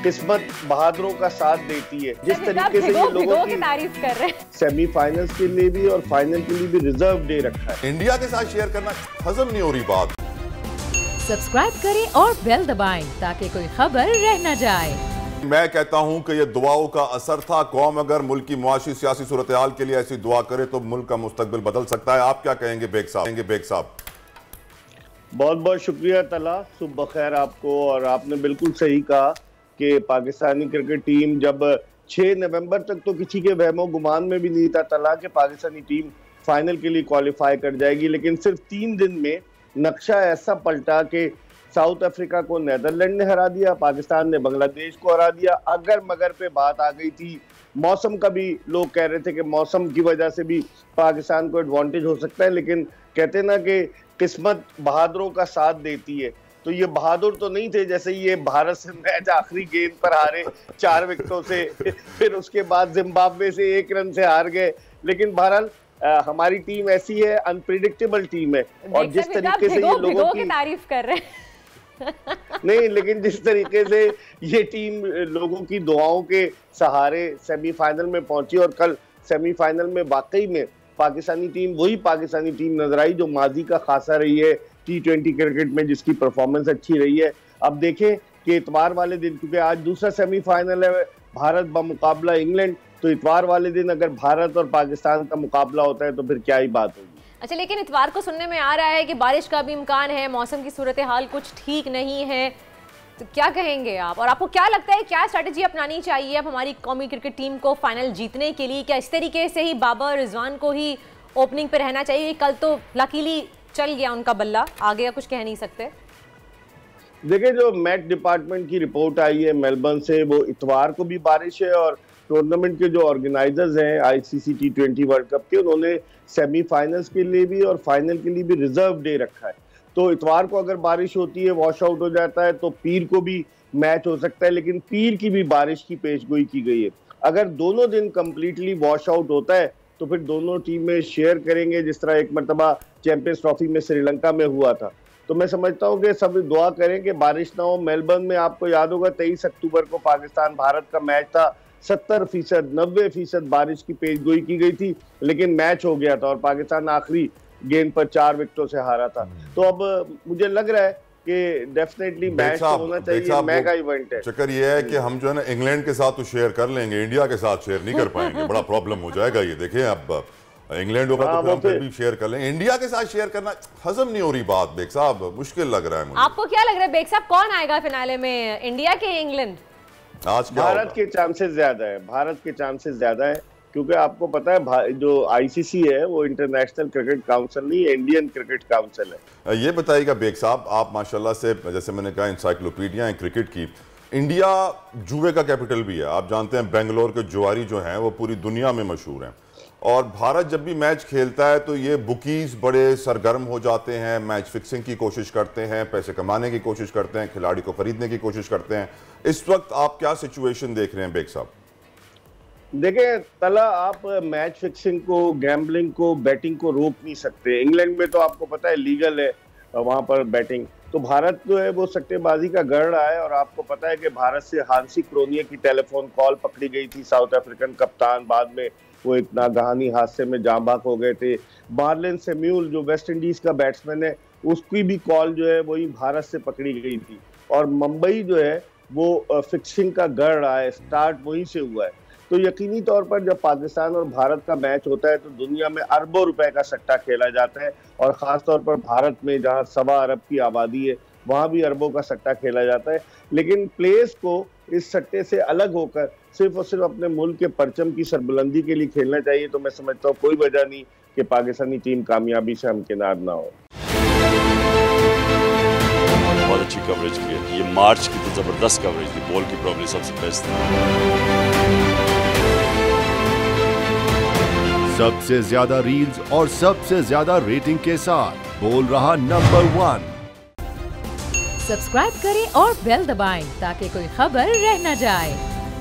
किस्मत बहादुरों का साथ देती है। जिस तरीके से ये लोगों की तारीफ कर रहे हैं, सेमीफाइनल्स के लिए भी और फाइनल के लिए भी रिजर्व डे रखा है। इंडिया के साथ शेयर करना हजम नहीं हो रही बात। सब्सक्राइब करें और बेल दबाएं ताकि कोई खबर रह न जाए। मैं कहता हूं कि यह दुआओं का असर था। कौम अगर मुल्क की मुआशी सियासी सूरत हाल के लिए ऐसी दुआ करे तो मुल्क का मुस्तकबिल बदल सकता है। आप क्या कहेंगे बेग साहब? बहुत बहुत शुक्रिया तला, सुबह बखैर आपको। और आपने बिल्कुल सही कहा कि पाकिस्तानी क्रिकेट टीम जब 6 नवंबर तक तो किसी के वहमो गुमान में भी नहीं था तला कि पाकिस्तानी टीम फाइनल के लिए क्वालिफाई कर जाएगी, लेकिन सिर्फ 3 दिन में नक्शा ऐसा पलटा कि साउथ अफ्रीका को नीदरलैंड ने हरा दिया, पाकिस्तान ने बांग्लादेश को हरा दिया। अगर मगर पे बात आ गई थी, मौसम का भी लोग कह रहे थे कि मौसम की वजह से भी पाकिस्तान को एडवांटेज हो सकता है, लेकिन कहते ना कि किस्मत बहादुरों का साथ देती है। तो ये बहादुर तो नहीं थे, जैसे ये भारत से मैच आखिरी गेंद पर हारे 4 विकेटों से, फिर उसके बाद जिम्बाब्वे से 1 रन से हार गए। लेकिन बहरहाल हमारी टीम ऐसी है, अनप्रिडिक्टेबल टीम है। और जिस तरीके से ये लोगों की तारीफ कर रहे हैं नहीं, लेकिन जिस तरीके से ये टीम लोगों की दुआओं के सहारे सेमीफाइनल में पहुंची और कल सेमीफाइनल में वाकई में पाकिस्तानी टीम वही पाकिस्तानी टीम नजर आई जो माजी का खासा रही है T20 क्रिकेट में, जिसकी परफॉर्मेंस अच्छी रही है। अब देखें कि इतवार वाले दिन, क्योंकि आज दूसरा सेमीफाइनल है भारत बमुकाबला इंग्लैंड, तो इतवार वाले दिन अगर भारत और पाकिस्तान का मुकाबला होता है तो फिर क्या ही बात होगी। अच्छा, लेकिन इतवार को सुनने में आ रहा है कि बारिश का भी इम्कान है, मौसम की सूरत हाल कुछ ठीक नहीं है, तो क्या कहेंगे आप? और आपको क्या लगता है क्या स्ट्रैटेजी अपनानी चाहिए अब हमारी कौमी क्रिकेट टीम को फाइनल जीतने के लिए? क्या इस तरीके से ही बाबर रिजवान को ही ओपनिंग पे रहना चाहिए? कल तो लकीली चल गया उनका बल्ला, आगे कुछ कह नहीं सकते। देखिए, जो मैच डिपार्टमेंट की रिपोर्ट आई है मेलबर्न से, वो इतवार को भी बारिश है और टूर्नामेंट के जो ऑर्गेनाइजर्स हैं ICC T20 वर्ल्ड कप के, उन्होंने सेमीफाइनल्स के लिए भी और फाइनल के लिए भी रिजर्व डे रखा है। तो इतवार को अगर बारिश होती है, वॉश आउट हो जाता है, तो पीर को भी मैच हो सकता है, लेकिन पीर की भी बारिश की पेशगोई की गई है। अगर दोनों दिन कंप्लीटली वॉश आउट होता है तो फिर दोनों टीमें शेयर करेंगे, जिस तरह एक मरतबा चैंपियंस ट्रॉफी में श्रीलंका में हुआ था। तो मैं समझता हूँ कि सब दुआ करें कि बारिश ना हो। मेलबर्न में आपको याद होगा 23 अक्टूबर को पाकिस्तान भारत का मैच था, 70%, 90% बारिश की पेशगोई की गई थी, लेकिन मैच हो गया था और पाकिस्तान आखिरी गेंद पर 4 विकेटों से हारा था। तो अब मुझे लग रहा है कि डेफिनेटली मैच होना चाहिए, मेगा इवेंट है। चक्कर ये है कि हम जो है ना इंग्लैंड के साथ तो शेयर कर लेंगे, इंडिया के साथ शेयर नहीं कर पाएंगे, बड़ा प्रॉब्लम हो जाएगा। ये देखिए, अब इंग्लैंड होगा तो हम फिर भी शेयर कर लेंगे, इंडिया के साथ शेयर करना हजम नहीं हो रही बात। बेग साहब, मुश्किल लग रहा है मुझे। आपको क्या लग रहा है बेग साहब, कौन आएगा फिनाले में, इंडिया के इंग्लैंड? आज भारत के चांसेस ज्यादा है, भारत के चांसेस ज्यादा है, क्योंकि आपको पता है जो ICC है वो इंटरनेशनल क्रिकेट काउंसिल नहीं, इंडियन क्रिकेट काउंसिल है। ये बताइएगा बेग साहब, आप माशाल्लाह से, जैसे मैंने कहा, इंसाइक्लोपीडिया है क्रिकेट की। इंडिया जुए का कैपिटल भी है, आप जानते हैं बेंगलोर के जुआरी जो हैं वो पूरी दुनिया में मशहूर हैं। और भारत जब भी मैच खेलता है तो ये बुकीज बड़े सरगर्म हो जाते हैं, मैच फिक्सिंग की कोशिश करते हैं, पैसे कमाने की कोशिश करते हैं, खिलाड़ी को खरीदने की कोशिश करते हैं। इस वक्त आप क्या सिचुएशन देख रहे हैं बेग साहब? देखिए तला, आप मैच फिक्सिंग को, गैम्बलिंग को, बैटिंग को रोक नहीं सकते। इंग्लैंड में तो आपको पता है लीगल है वहां पर बैटिंग। तो भारत जो है वो सट्टेबाजी का गढ़ रहा है। और आपको पता है कि भारत से हांसी क्रोनिया की टेलीफोन कॉल पकड़ी गई थी, साउथ अफ्रीकन कप्तान, बाद में वो एक नागहानी हादसे में जाँ बाक हो गए थे। मार्लिन सैमुअल जो वेस्ट इंडीज का बैट्समैन है, उसकी भी कॉल जो है वही भारत से पकड़ी गई थी। और मुंबई जो है वो फिक्सिंग का गढ़ रहा है, स्टार्ट वहीं से हुआ है। तो यकीनी तौर पर जब पाकिस्तान और भारत का मैच होता है तो दुनिया में अरबों रुपए का सट्टा खेला जाता है, और खासतौर पर भारत में जहां 1.25 अरब की आबादी है वहां भी अरबों का सट्टा खेला जाता है। लेकिन प्लेयर्स को इस सट्टे से अलग होकर सिर्फ और सिर्फ अपने मुल्क के परचम की सरबुलंदी के लिए खेलना चाहिए। तो मैं समझता हूँ कोई वजह नहीं कि पाकिस्तानी टीम कामयाबी से हमकिनार ना हो। बहुत अच्छी कवरेज की है, ये मार्च की तो जबरदस्त कवरेज थी, बॉल की प्रॉब्लम सबसे बेस्ट थी। सबसे ज्यादा रील्स और सबसे ज्यादा रेटिंग के साथ बोल रहा नंबर 1। सब्सक्राइब करें और बेल दबाएं ताकि कोई खबर रह न जाए।